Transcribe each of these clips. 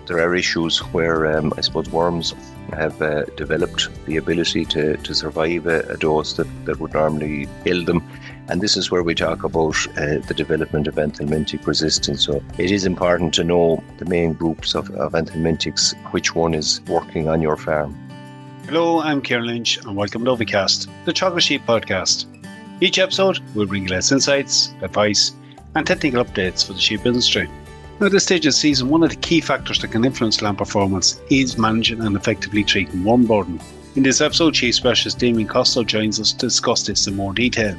there are issues where I suppose worms have developed the ability to survive a dose that would normally kill them. And this is where we talk about the development of anthelmintic resistance. So it is important to know the main groups of anthelmintics, which one is working on your farm. Hello, I'm Kieran Lynch and welcome to OviCast, the Chocolate Sheep podcast. Each episode will bring you less insights, advice and technical updates for the sheep industry. Now, at this stage of the season, one of the key factors that can influence lamb performance is managing and effectively treating worm burden. In this episode, Chief Specialist Damian Costello joins us to discuss this in more detail.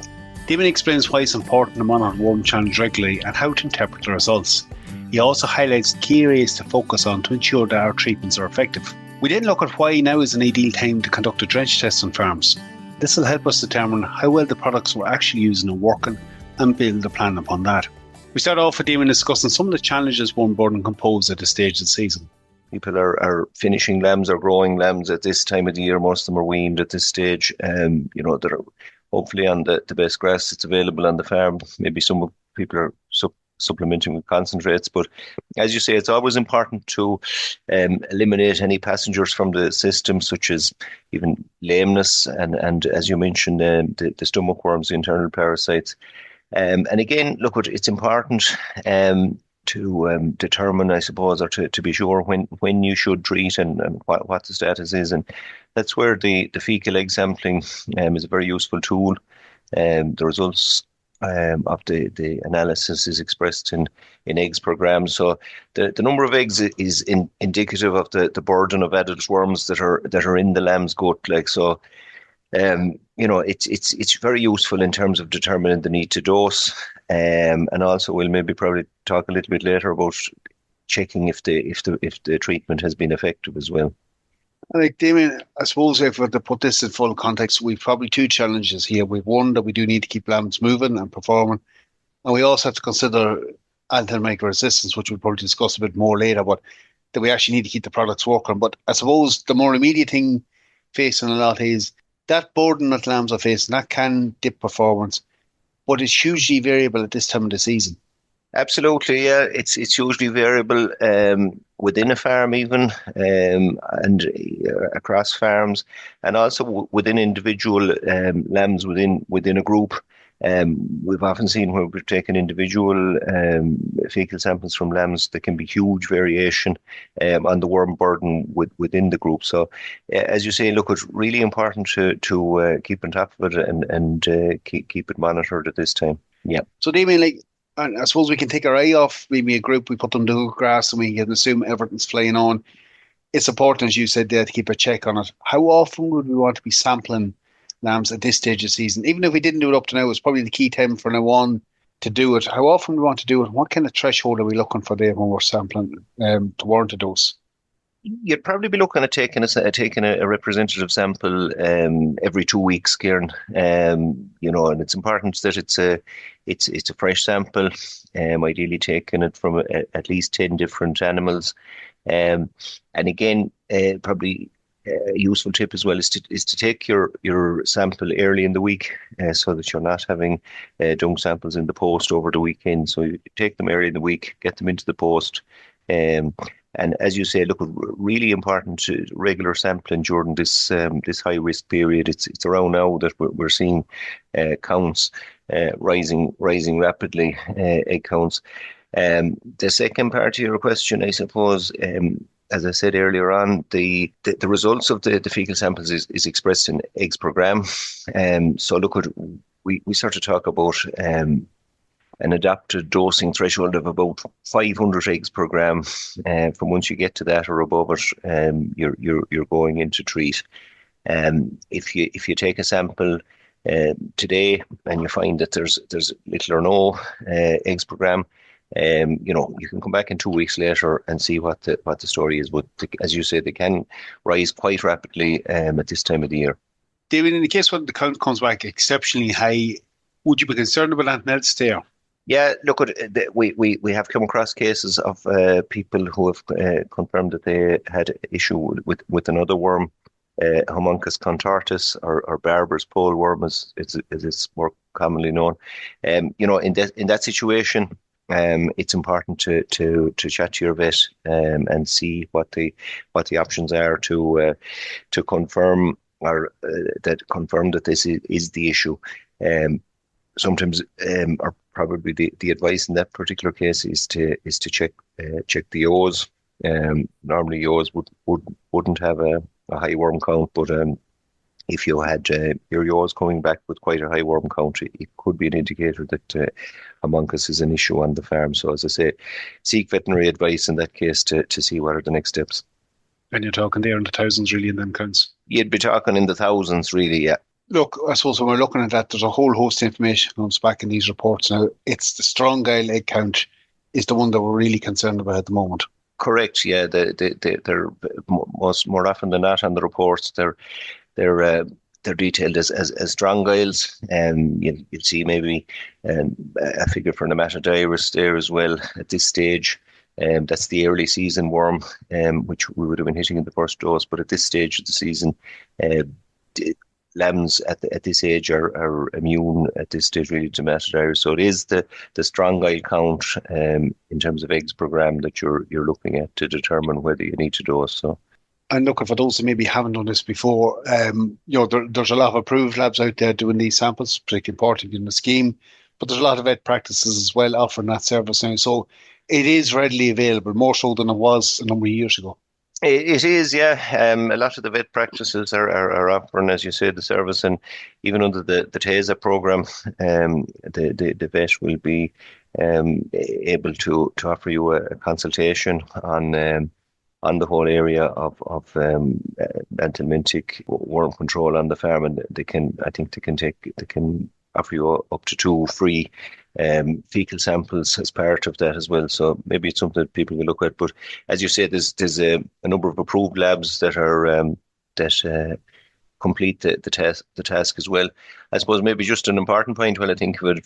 Damian explains why it's important to monitor worm challenge regularly and how to interpret the results. He also highlights key areas to focus on to ensure that our treatments are effective. We then look at why now is an ideal time to conduct a drench test on farms. This will help us determine how well the products we're actually using are working and build a plan upon that. We start off with Damian discussing some of the challenges worm burden can pose at this stage of the season. People are finishing lambs or growing lambs at this time of the year. Most of them are weaned at this stage. They're hopefully on the best grass that's available on the farm. Maybe some people are supplementing with concentrates. But as you say, it's always important to eliminate any passengers from the system, such as even lameness and as you mentioned, the stomach worms, the internal parasites. And again, look, it's important to determine, I suppose, or to be sure when you should treat and what the status is. And that's where the fecal egg sampling is a very useful tool. The results of the analysis is expressed in eggs per gram. So the number of eggs is indicative of the burden of adult worms that are in the lamb's gut. So it's very useful in terms of determining the need to dose, and also we'll maybe probably talk a little bit later about checking if the treatment has been effective as well. Damian, I suppose if we were to put this in full context, we've probably two challenges here. We've one that we do need to keep lambs moving and performing, and we also have to consider anthelmintic resistance, which we'll probably discuss a bit more later, but that we actually need to keep the products working. But I suppose the more immediate thing facing a lot is that burden that lambs are facing, that can dip performance, but it's hugely variable at this time of the season. Absolutely, yeah. It's hugely variable within a farm even, and across farms, and also within individual lambs within a group. We've often seen where we've taken individual fecal samples from lambs, there can be huge variation on the worm burden within the group. So, as you say, look, it's really important to keep on top of it and keep it monitored at this time. Yeah. So, Damien, and I suppose we can take our eye off maybe a group, we put them to grass and we can assume everything's flying on. It's important, as you said there, to keep a check on it. How often would we want to be sampling lambs at this stage of season? Even if we didn't do it up to now, it's probably the key time for now on to do it. How often do we want to do it? What kind of threshold are we looking for there when we're sampling to warrant a dose? You'd probably be looking at taking a representative sample every 2 weeks, Kieran. And it's important that it's a fresh sample, ideally taking it from at least 10 different animals. And again, probably a useful tip as well is to take your sample early in the week, so that you're not having dung samples in the post over the weekend. So you take them early in the week, get them into the post. And as you say, look, really important to regular sampling during this high risk period. It's around now that we're seeing counts rising rapidly, egg counts. The second part of your question, I suppose, as I said earlier on, the results of the fecal samples is expressed in eggs per gram. So look, we sort of talk about an adapted dosing threshold of about 500 eggs per gram. From once you get to that or above it, you're going into treat. If you take a sample today and you find that there's little or no eggs per gram, you can come back in 2 weeks later and see what the story is. But as you say, they can rise quite rapidly at this time of the year. David, in the case when the count comes back exceptionally high, would you be concerned about anything else there? Yeah, look, we have come across cases of people who have confirmed that they had issue with another worm, Homunculus contortus or Barber's poleworm, as it's more commonly known. In that situation, it's important to chat to your vet and see what the options are to confirm that this is the issue. Sometimes, or probably the advice in that particular case is to check the yolks. Normally, yolks wouldn't have a high worm count, but if you had your yolks coming back with quite a high worm count, it could be an indicator that homuncus is an issue on the farm. So, as I say, seek veterinary advice in that case to see what are the next steps. And you're talking there in the thousands, really, in them counts? You'd be talking in the thousands, really, yeah. Look, I suppose when we're looking at that, there's a whole host of information comes back in these reports now. It's the strong guile egg count is the one that we're really concerned about at the moment. Correct, yeah. They're more often than not on the reports. They're detailed as strong guiles, and you'll see maybe a figure for nematodirus there as well at this stage. That's the early season worm, which we would have been hitting in the first dose. But at this stage of the season, lambs at this age are immune at this stage really to nematodirus. So it is the strong guile count in terms of eggs per gram that you're looking at to determine whether you need to dose. So. And look, for those who maybe haven't done this before, there's a lot of approved labs out there doing these samples, particularly important in the scheme. But there's a lot of vet practices as well offering that service now. So it is readily available, more so than it was a number of years ago. It is, yeah. A lot of the vet practices are offering, as you say, the service, and even under the Teagasc program, the vet will be able to offer you a consultation on the whole area of anthelmintic worm control on the farm, and they can offer you up to 2 free fecal samples as part of that as well. So maybe it's something that people will look at. But as you say, there's a number of approved labs that are complete the task as well. I suppose maybe just an important point when I think of it,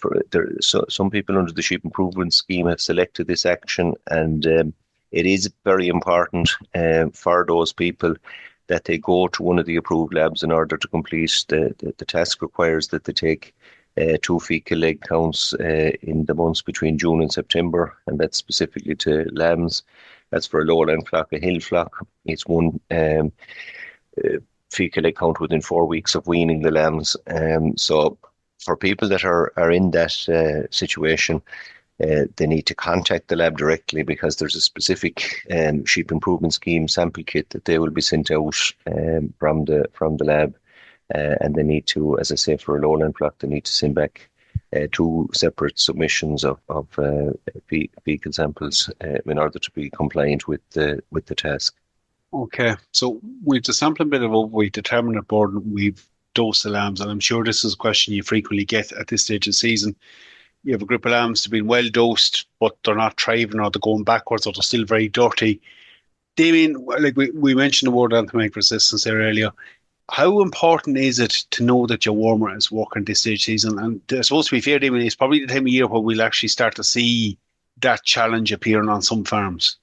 some people under the sheep improvement scheme have selected this action, and it is very important for those people that they go to one of the approved labs in order to complete the task. Requires that they take 2 fecal egg counts in the months between June and September, and that's specifically to lambs. That's for a lowland flock. A hill flock, it's 1 fecal egg count within 4 weeks of weaning the lambs. So for people that are in that situation, they need to contact the lab directly, because there's a specific sheep improvement scheme sample kit that they will be sent out from the lab. And they need to, as I say, for a lowland flock, they need to send back 2 separate submissions of fecal samples in order to be compliant with the task. Okay, so we've the sampling bit of overweight determined at board, and we've dosed the lambs, and I'm sure this is a question you frequently get at this stage of the season. You have a group of lambs that have been well dosed, but they're not thriving, or they're going backwards, or they're still very dirty. Damien, like we mentioned the word anthelmintic resistance there earlier. How important is it to know that your wormer is working this stage of season? And I suppose, to be fair, Damien, it's probably the time of year where we'll actually start to see that challenge appearing on some farms.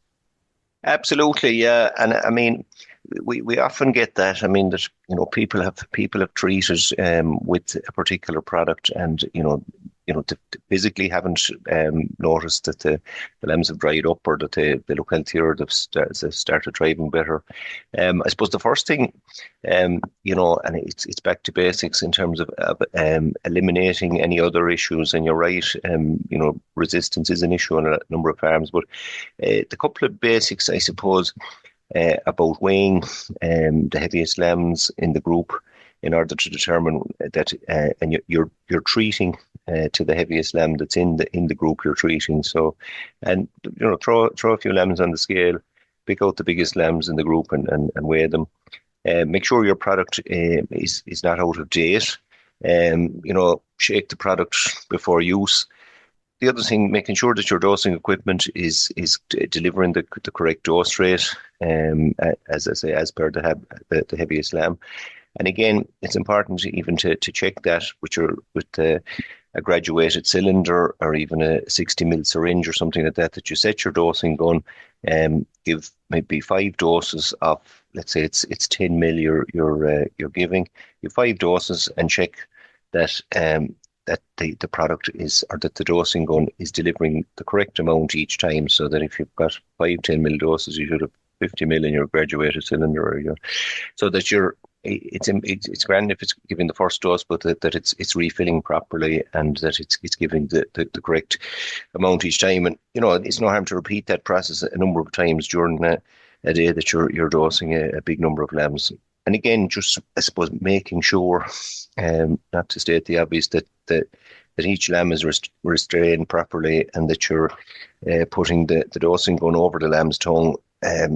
Absolutely, yeah. And I mean, we often get that. I mean, that people have treated with a particular product, and they physically haven't noticed that the lambs have dried up, or that they look healthier, they've started thriving better. I suppose the first thing, and it's back to basics in terms of eliminating any other issues. And you're right, resistance is an issue on a number of farms, but the couple of basics, I suppose, about weighing the heaviest lambs in the group in order to determine that, and you're treating to the heaviest lamb that's in the group you're treating. So, and throw a few lambs on the scale, pick out the biggest lambs in the group and weigh them. Make sure your product is not out of date. Shake the product before use. The other thing, making sure that your dosing equipment is delivering the correct dose rate, as I say, as per the heaviest lamb. And again, it's important even to check that with a graduated cylinder, or even a 60 ml syringe or something like that you set your dosing gun. Give maybe 5 doses of, let's say it's 10 ml you're giving. You 5 doses, and check that that the product is, or that the dosing gun is delivering the correct amount each time, so that if you've got 5-10 mil doses, you should have 50 mil in your graduated cylinder, so that it's grand if it's giving the first dose, but that it's refilling properly, and that it's giving the correct amount each time. And it's no harm to repeat that process a number of times during a day that you're dosing a big number of lambs. And again, just I suppose making sure, not to state the obvious, that each lamb is restrained properly, and that you're putting the dosing gun over the lamb's tongue.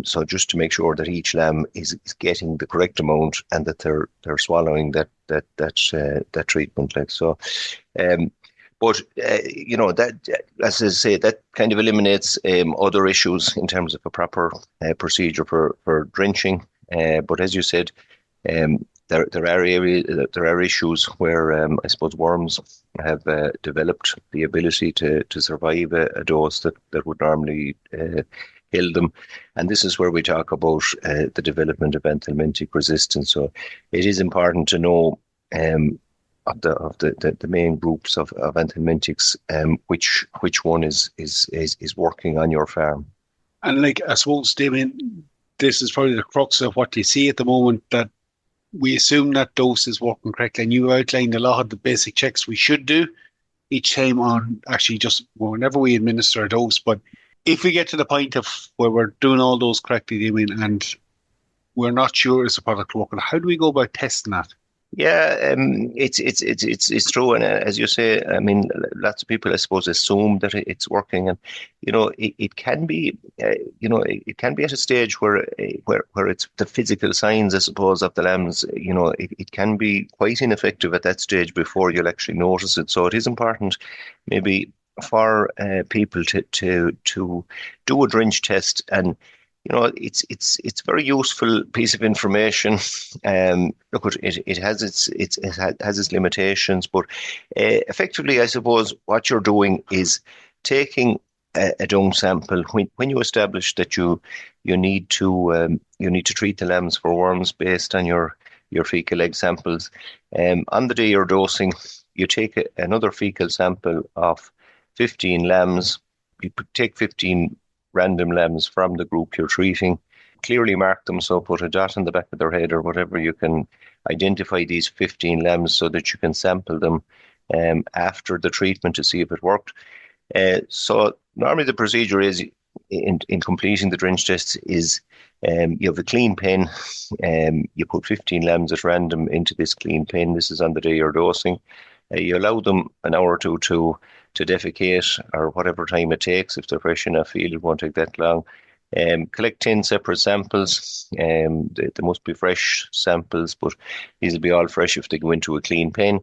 So just to make sure that each lamb is getting the correct amount, and that they're swallowing that treatment. Like so, but that, as I say, that kind of eliminates other issues in terms of a proper procedure for drenching. But as you said, there are issues where I suppose worms have developed the ability to survive a dose that would normally kill them, and this is where we talk about the development of anthelmintic resistance. So it is important to know of the main groups of anthelmintics, which one is working on your farm. And like, I suppose, Damien, this is probably the crux of what you see at the moment, that we assume that dose is working correctly, and you outlined a lot of the basic checks we should do each time on actually just whenever we administer a dose. But if we get to the point of where we're doing all those correctly, Damien, and we're not sure is the product working, how do we go about testing that? Yeah, it's true, and as you say, I mean, lots of people, I suppose, assume that it's working, and it can be, it can be at a stage where it's the physical signs, I suppose, of the lambs. It can be quite ineffective at that stage before you'll actually notice it. So it is important, maybe, for people to do a drench test. And it's a very useful piece of information. Look, it has its limitations, but effectively, I suppose what you're doing is taking a dung sample when you establish that you need to treat the lambs for worms based on your fecal egg samples. On the day you're dosing, you take another fecal sample of 15 lambs. You take 15 random lambs from the group you're treating, clearly mark them, so put a dot on the back of their head or whatever, you can identify these 15 lambs so that you can sample them after the treatment to see if it worked. So normally the procedure is, in completing the drench test, is you have a clean pen, you put 15 lambs at random into this clean pen. This is on the day you're dosing. You allow them an hour or two to defecate, or whatever time it takes. If they're fresh enough, it won't take that long. Collect 10 separate samples. They must be fresh samples, but these will be all fresh if they go into a clean pen.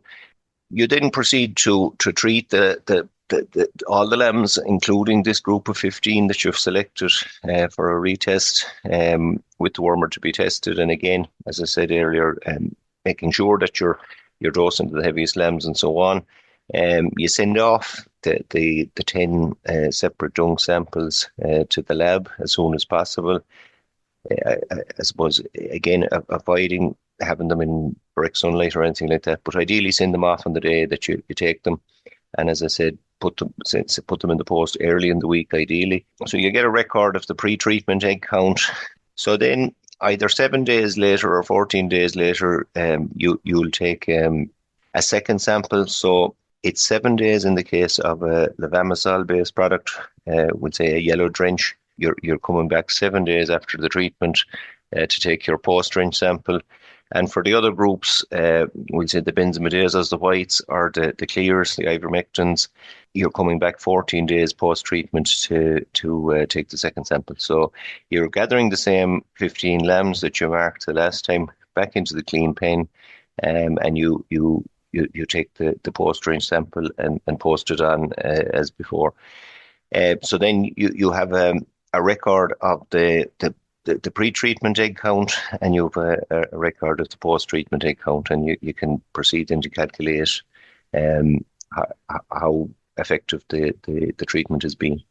You then proceed to treat all the lambs, including this group of 15 that you've selected for a retest, with the wormer to be tested. And again, as I said earlier, making sure that you're dosing to the heaviest lambs and so on. You send off the 10 separate dung samples to the lab as soon as possible. I suppose, again, avoiding having them in direct sunlight or anything like that, but ideally send them off on the day that you take them. And as I said, put them in the post early in the week, ideally. So you get a record of the pre-treatment egg count. So then, either 7 days later or 14 days later, you'll take a second sample. So it's 7 days in the case of a levamisole-based product, we'll say a yellow drench. You're coming back 7 days after the treatment to take your post-drench sample. And for the other groups, we'll say the benzimidazes, the whites, or the clears, the ivermectins, you're coming back 14 days post-treatment to take the second sample. So you're gathering the same 15 lambs that you marked the last time back into the clean pen, and you take the post-drench sample and post it on as before. So then you have a record of the pre-treatment egg count, and you have a record of the post-treatment egg count, and you can proceed then to calculate how effective the treatment has been.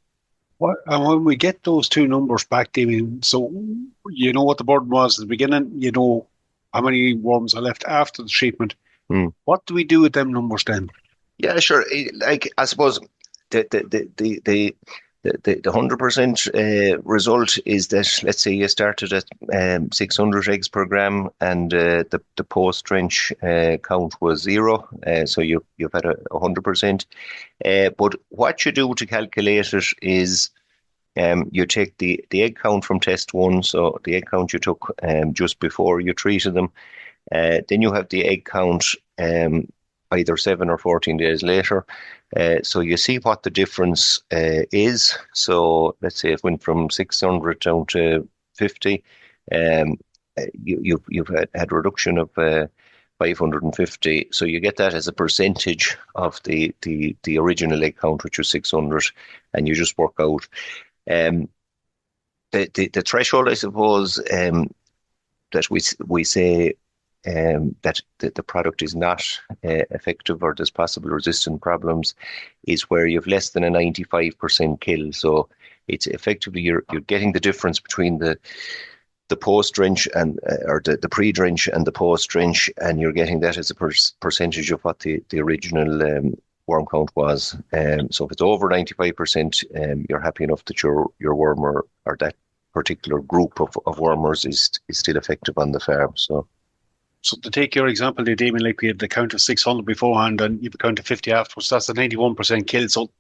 And when we get those two numbers back, Damien, so you know what the burden was at the beginning, you know how many worms are left after the treatment. What do we do with them numbers then? Yeah, sure. Like I suppose the 100% result is that, let's say you started at 600 eggs per gram, and the post drench count was zero, so you've had a 100%. But what you do to calculate it is you take the egg count from test one, so the egg count you took just before you treated them. Then you have the egg count either 7 or 14 days later. So you see what the difference is. So let's say it went from 600 down to 50. You've had a reduction of 550. So you get that as a percentage of the original egg count, which was 600, and you just work out. The threshold, I suppose, that we say that the product is not effective or there's possible resistant problems is where you have less than a 95% kill. So it's effectively you're getting the difference between the post drench and or the pre drench and the post drench, and you're getting that as a percentage of what the original worm count was. So if it's over 95%, you're happy enough that your wormer or that particular group of wormers is still effective on the farm. So to take your example there, Damien, like we had the count of 600 beforehand and you've a count of 50 afterwards, that's a 91% kill. So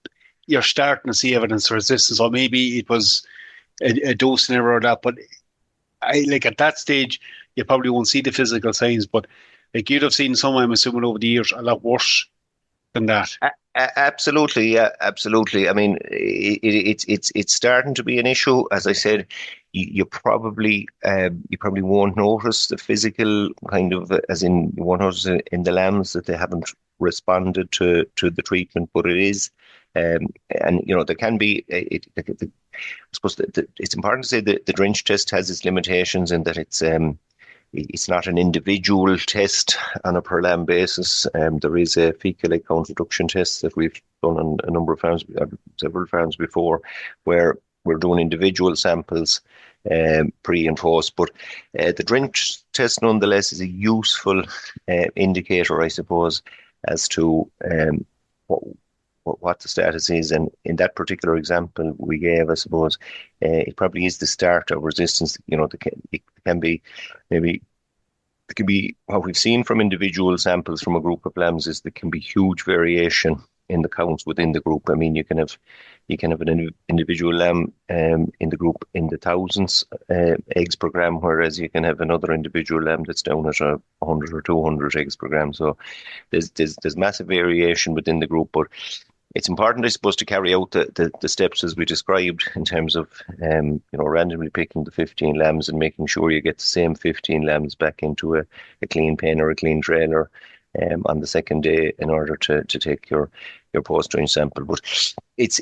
you're starting to see evidence of resistance, or maybe it was a dosing error or that. But I like at that stage, you probably won't see the physical signs, but like you'd have seen some, I'm assuming, over the years, a lot worse than that. Absolutely, yeah, absolutely. I mean, it's starting to be an issue. As I said, you probably won't notice the physical kind of, as in you won't notice in the lambs that they haven't responded to the treatment, but it is, and you know there can be. I suppose it's important to say that the drench test has its limitations in that it's not an individual test on a per lamb basis. There is a fecal egg count reduction test that we've done on a number of farms, several farms before, where we're doing individual samples pre and post. But the drench test nonetheless is a useful indicator, I suppose, as to what the status is. And in that particular example we gave, I suppose, it probably is the start of resistance. You know, it can be maybe. It can be what we've seen from individual samples from a group of lambs is there can be huge variation in the counts within the group. I mean, you can have an individual lamb in the group in the thousands eggs per gram, whereas you can have another individual lamb that's down at 100 or 200 eggs per gram. So there's massive variation within the group, but it's important, I suppose, to carry out the steps as we described in terms of randomly picking the 15 lambs and making sure you get the same 15 lambs back into a clean pen or a clean trailer on the second day in order to take your post drench sample. But it's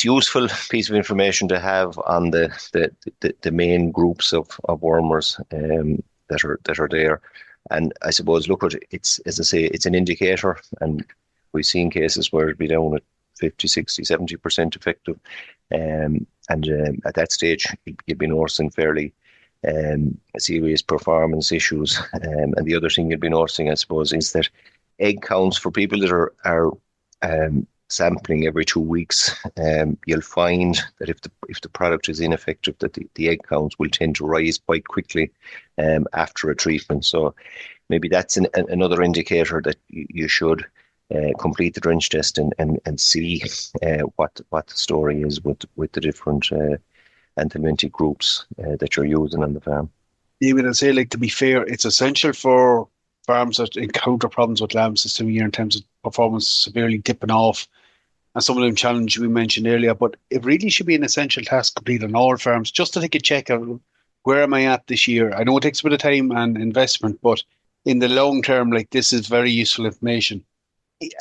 useful piece of information to have on the main groups of wormers that are there. And I suppose look at it's, as I say, it's an indicator, and we've seen cases where it'd be down at 50, 60, 70% effective. At that stage, you'd be noticing fairly serious performance issues. And the other thing you'd be noticing, I suppose, is that egg counts for people that are sampling every 2 weeks, you'll find that if the product is ineffective, that the egg counts will tend to rise quite quickly after a treatment. So maybe that's another indicator that you should complete the drench test and see what the story is with the different anthelmintic groups that you're using on the farm. Yeah, but I'd say, like, to be fair, it's essential for farms that encounter problems with lambs this time of year in terms of performance severely dipping off, and some of them challenges we mentioned earlier. But it really should be an essential task complete on all farms, just to take a check of where am I at this year. I know it takes a bit of time and investment, but in the long term, like, this is very useful information.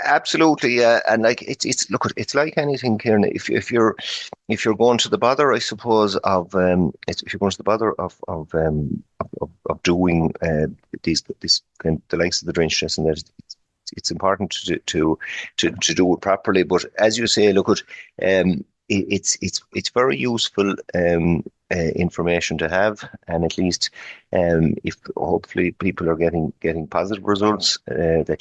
Absolutely, yeah, and like it's look, it's like anything, Kieran. If you're going to the bother, I suppose, of if you're going to the bother of doing this kind of the likes of the drench test, and that it's important to do it properly. But as you say, look, it's very useful information to have, and at least if hopefully people are getting positive results, that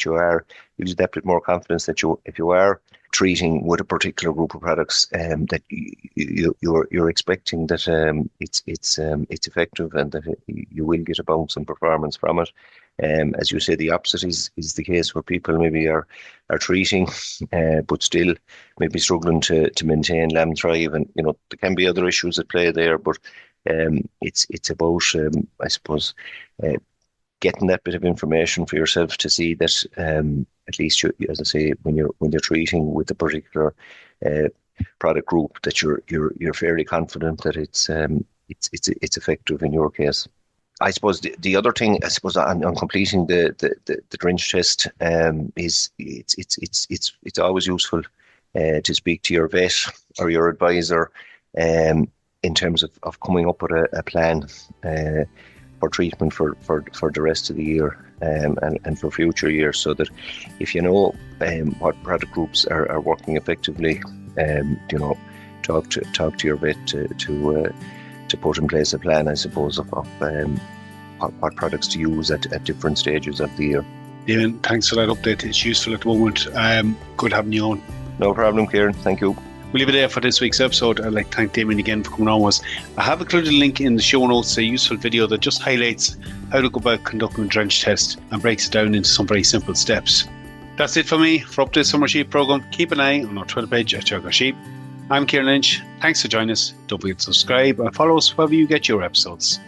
gives you that bit more confidence that if you are treating with a particular group of products, that you're expecting that it's effective and that you will get a bounce in performance from it. As you say, the opposite is the case where people maybe are treating, but still maybe struggling to maintain lamb thrive, and there can be other issues at play there. But it's about I suppose getting that bit of information for yourself to see that at least as I say, when you're treating with a particular product group, that you're fairly confident that it's effective in your case. I suppose the other thing, I suppose, on completing the Drench test, is it's always useful to speak to your vet or your advisor in terms of coming up with a plan for treatment for the rest of the year and for future years, so that if you know what product groups are working effectively, talk to your vet to put in place a plan, I suppose, of what products to use at different stages of the year. Damian, thanks for that update. It's useful at the moment. Good having you on. No problem, Kieran. Thank you. We'll leave it there for this week's episode. I'd like to thank Damian again for coming on with us. I have included a link in the show notes, a useful video that just highlights how to go about conducting a drench test and breaks it down into some very simple steps. That's it for me. For updates from our sheep programme, keep an eye on our Twitter page at Teagasc Sheep. I'm Kieran Lynch. Thanks for joining us. Don't forget to subscribe and follow us wherever you get your episodes.